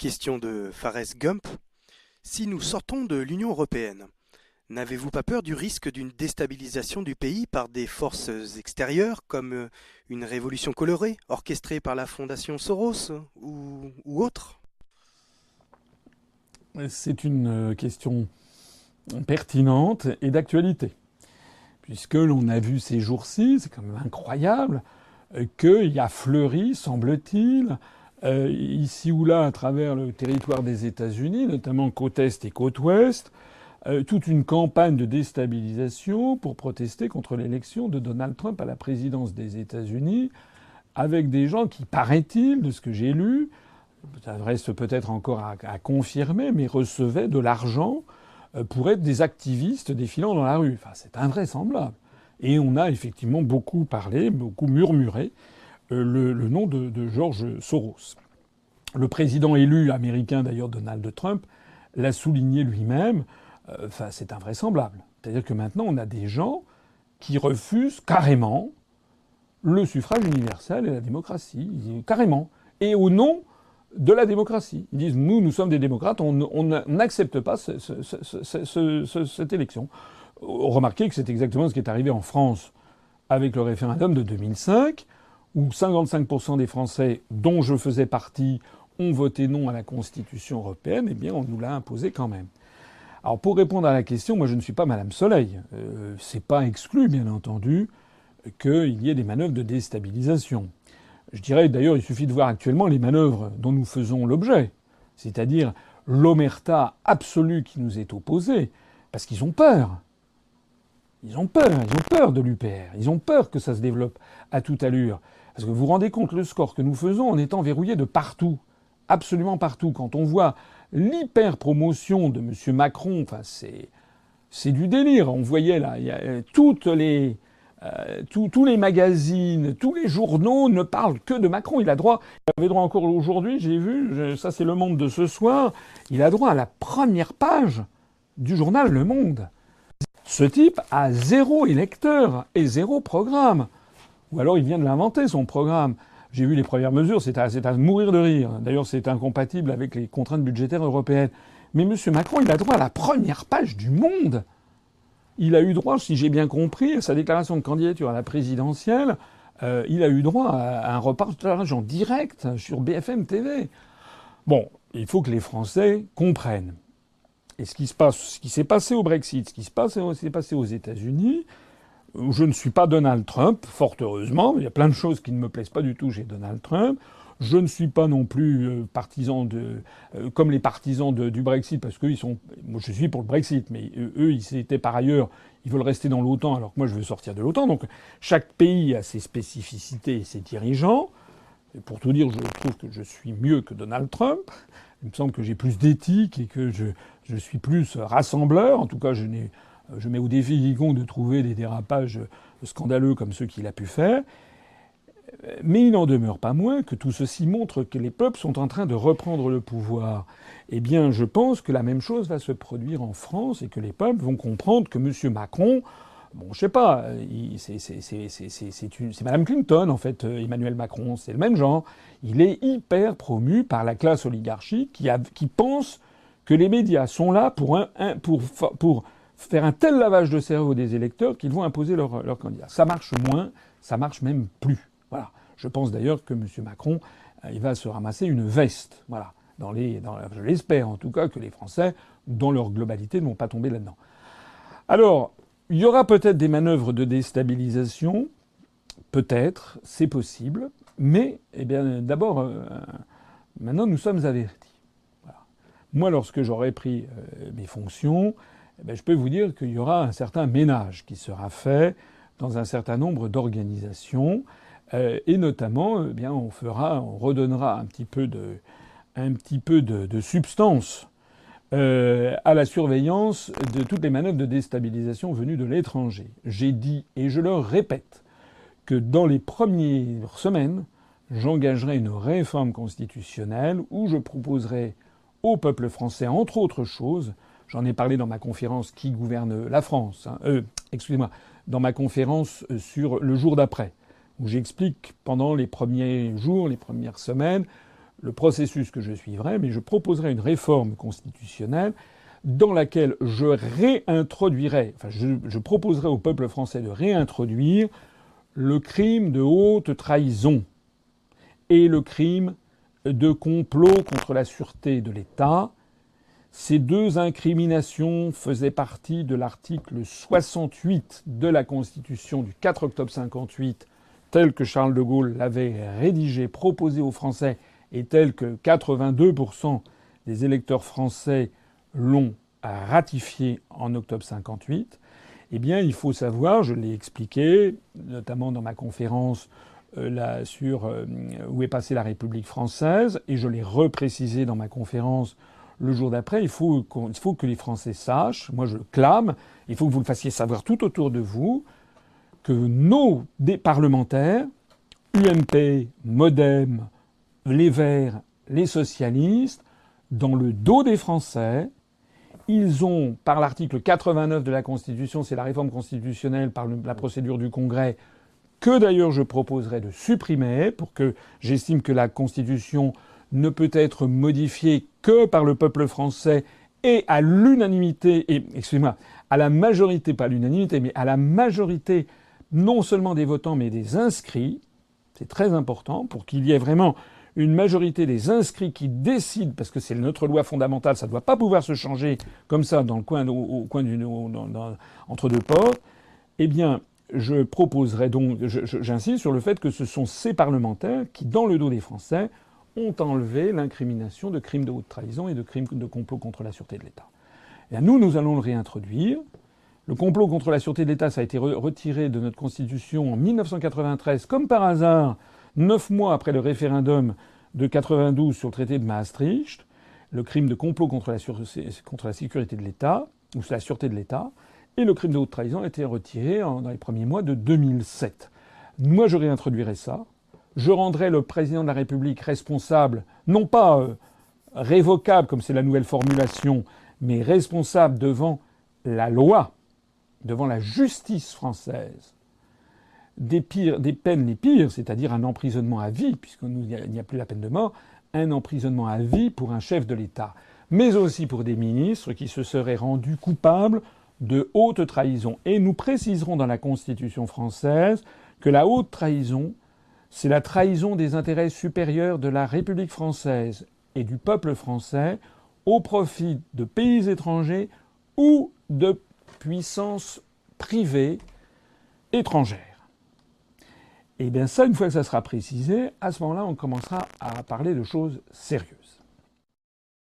Question de Forrest Gump. Si nous sortons de l'Union européenne, n'avez-vous pas peur du risque d'une déstabilisation du pays par des forces extérieures comme une révolution colorée orchestrée par la Fondation Soros ou autre? C'est une question pertinente et d'actualité, puisque l'on a vu ces jours-ci, c'est quand même incroyable, qu'il y a fleuri, semble-t-il, ici ou là à travers le territoire des États-Unis, notamment côte Est et côte Ouest, toute une campagne de déstabilisation pour protester contre l'élection de Donald Trump à la présidence des États-Unis, avec des gens qui, paraît-il, de ce que j'ai lu, ça reste peut-être encore à confirmer, mais recevaient de l'argent pour être des activistes défilant dans la rue. Enfin, c'est invraisemblable. Et on a effectivement beaucoup parlé, beaucoup murmuré le nom de George Soros. Le président élu américain, d'ailleurs Donald Trump, l'a souligné lui-même. Enfin, c'est invraisemblable. C'est-à-dire que maintenant, on a des gens qui refusent carrément le suffrage universel et la démocratie. Carrément. Et au nom de la démocratie. Ils disent, nous sommes des démocrates, on n'accepte pas cette élection. Remarquez que c'est exactement ce qui est arrivé en France avec le référendum de 2005, où 55% des Français, dont je faisais partie, ont voté non à la Constitution européenne. Eh bien, on nous l'a imposé quand même. Alors, pour répondre à la question, moi, je ne suis pas Madame Soleil. C'est pas exclu, bien entendu, qu'il y ait des manœuvres de déstabilisation. Je dirais d'ailleurs, il suffit de voir actuellement les manœuvres dont nous faisons l'objet, c'est-à-dire l'omerta absolue qui nous est opposée, parce qu'ils ont peur. Ils ont peur de l'UPR, ils ont peur que ça se développe à toute allure. Parce que vous vous rendez compte le score que nous faisons en étant verrouillés de partout, absolument partout. Quand on voit l'hyper-promotion de M. Macron, enfin c'est du délire. On voyait là, il y a tous les magazines, tous les journaux ne parlent que de Macron. Il a droit, il avait droit encore aujourd'hui, j'ai vu, ça c'est Le Monde de ce soir, il a droit à la première page du journal Le Monde. Ce type a 0 électeur et 0 programme. Ou alors il vient de l'inventer, son programme. J'ai vu les premières mesures, c'est à mourir de rire. D'ailleurs, c'est incompatible avec les contraintes budgétaires européennes. Mais M. Macron, il a droit à la première page du Monde. Il a eu droit, si j'ai bien compris, à sa déclaration de candidature à la présidentielle, il a eu droit à un reportage en direct sur BFM TV. Bon, il faut que les Français comprennent. Et ce qui s'est passé au Brexit, ce qui s'est passé aux États-Unis, je ne suis pas Donald Trump, fort heureusement. Il y a plein de choses qui ne me plaisent pas du tout chez Donald Trump. Je ne suis pas non plus partisan comme les partisans du Brexit, parce que moi je suis pour le Brexit, mais eux, ils étaient par ailleurs, ils veulent rester dans l'OTAN, alors que moi je veux sortir de l'OTAN. Donc chaque pays a ses spécificités et ses dirigeants. Et pour tout dire, je trouve que je suis mieux que Donald Trump. Il me semble que j'ai plus d'éthique et que je suis plus rassembleur. En tout cas, je mets au défi quiconque de trouver des dérapages scandaleux comme ceux qu'il a pu faire. Mais il n'en demeure pas moins que tout ceci montre que les peuples sont en train de reprendre le pouvoir. Eh bien, je pense que la même chose va se produire en France et que les peuples vont comprendre que M. Macron, bon, je sais pas, c'est Mme Clinton, en fait, Emmanuel Macron, c'est le même genre. Il est hyper promu par la classe oligarchique qui pense que les médias sont là pour faire un tel lavage de cerveau des électeurs qu'ils vont imposer leur candidat. Ça marche moins, ça marche même plus. Voilà. Je pense d'ailleurs que M. Macron, il va se ramasser une veste. Voilà. Je l'espère en tout cas que les Français, dans leur globalité, ne vont pas tomber là-dedans. Alors, il y aura peut-être des manœuvres de déstabilisation, peut-être, c'est possible, mais eh bien, d'abord, maintenant nous sommes avertis. Voilà. Moi, lorsque j'aurai pris mes fonctions, eh bien, je peux vous dire qu'il y aura un certain ménage qui sera fait dans un certain nombre d'organisations. Et notamment, eh bien, on redonnera un petit peu de substance à la surveillance de toutes les manœuvres de déstabilisation venues de l'étranger. J'ai dit, et je le répète, que dans les premières semaines, j'engagerai une réforme constitutionnelle où je proposerai au peuple français, entre autres choses, j'en ai parlé dans ma conférence Qui gouverne la France, excusez-moi, dans ma conférence sur le jour d'après, où j'explique pendant les premiers jours, les premières semaines, le processus que je suivrai, mais je proposerai une réforme constitutionnelle dans laquelle je proposerai au peuple français de réintroduire le crime de haute trahison et le crime de complot contre la sûreté de l'État. Ces deux incriminations faisaient partie de l'article 68 de la Constitution du 4 octobre 58, tel que Charles de Gaulle l'avait rédigé, proposé aux Français, et tel que 82% des électeurs français l'ont ratifié en octobre 58. Eh bien, il faut savoir, je l'ai expliqué, notamment dans ma conférence sur où est passée la République française, et je l'ai reprécisé dans ma conférence le jour d'après, il faut que les Français sachent, moi je le clame, il faut que vous le fassiez savoir tout autour de vous, que nos parlementaires, UMP, MoDem, les Verts, les socialistes, dans le dos des Français, ils ont, par l'article 89 de la Constitution, c'est la réforme constitutionnelle par la procédure du Congrès, que d'ailleurs je proposerai de supprimer, pour que j'estime que la Constitution ne peut être modifiée que par le peuple français et à l'unanimité, et, excusez-moi, à la majorité, pas l'unanimité, mais à la majorité non seulement des votants, mais des inscrits. C'est très important pour qu'il y ait vraiment une majorité des inscrits qui décident, parce que c'est notre loi fondamentale, ça ne doit pas pouvoir se changer comme ça dans le coin, entre deux portes. Eh bien, je proposerai donc, j'insiste sur le fait que ce sont ces parlementaires qui, dans le dos des Français, ont enlevé l'incrimination de crimes de haute trahison et de crimes de complot contre la sûreté de l'État. Et nous allons le réintroduire. Le complot contre la sûreté de l'État, ça a été retiré de notre Constitution en 1993, comme par hasard, 9 mois après le référendum de 92 sur le traité de Maastricht. Le crime de complot contre la sécurité de l'État, ou la sûreté de l'État, et le crime de haute trahison a été retiré dans les premiers mois de 2007. Moi, je réintroduirai ça. Je rendrai le président de la République responsable, non pas révocable, comme c'est la nouvelle formulation, mais responsable devant la loi, devant la justice française, des peines les pires, c'est-à-dire un emprisonnement à vie, puisqu'il n'y a plus la peine de mort, un emprisonnement à vie pour un chef de l'État, mais aussi pour des ministres qui se seraient rendus coupables de haute trahison. Et nous préciserons dans la Constitution française que la haute trahison, c'est la trahison des intérêts supérieurs de la République française et du peuple français au profit de pays étrangers ou de puissances privées étrangères. Et bien ça, une fois que ça sera précisé, à ce moment-là, on commencera à parler de choses sérieuses.